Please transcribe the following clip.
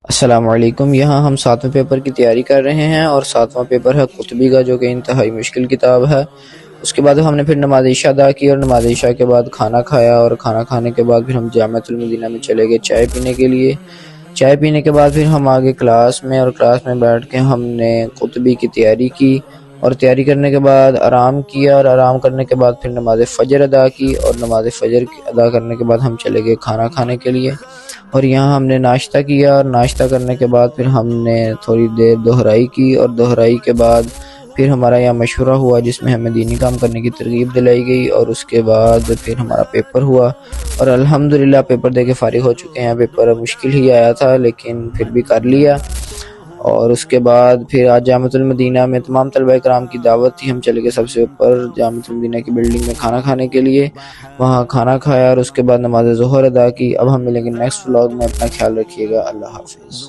السلام علیکم۔ یہاں ہم 7ویں پیپر کی تیاری کر رہے ہیں اور 7واں پیپر ہے قطبی کا، جو کہ انتہائی مشکل کتاب ہے۔ اس کے بعد ہم نے پھر نماز عشاء ادا کی اور نماز عشاء کے بعد کھانا کھایا، اور کھانا کھانے کے بعد پھر ہم جامعۃ المدینہ میں چلے گئے چائے پینے کے لیے۔ چائے پینے کے بعد پھر ہم آگے کلاس میں، اور کلاس میں بیٹھ کے ہم نے قطبی کی تیاری کی، اور تیاری کرنے کے بعد آرام کیا، اور آرام کرنے کے بعد پھر نماز فجر ادا کی، اور نماز فجر ادا کرنے کے بعد ہم چلے گئے کھانا کھانے کے لیے۔ اور یہاں ہم نے ناشتہ کیا، اور ناشتہ کرنے کے بعد پھر ہم نے تھوڑی دیر دہرائی کی، اور دہرائی کے بعد پھر ہمارا یہاں مشورہ ہوا جس میں ہمیں دینی کام کرنے کی ترغیب دلائی گئی، اور اس کے بعد پھر ہمارا پیپر ہوا، اور الحمدللہ پیپر دے کے فارغ ہو چکے ہیں۔ پیپر مشکل ہی آیا تھا لیکن پھر بھی کر لیا۔ اور اس کے بعد پھر آج جامعۃ المدینہ میں تمام طلبہ کرام کی دعوت تھی، ہم چلے گئے سب سے اوپر جامعۃ المدینہ کی بلڈنگ میں کھانا کھانے کے لیے۔ وہاں کھانا کھایا اور اس کے بعد نماز ظہر ادا کی۔ اب ہم ملیں گے نیکسٹ ولاگ میں، اپنا خیال رکھیے گا، اللہ حافظ۔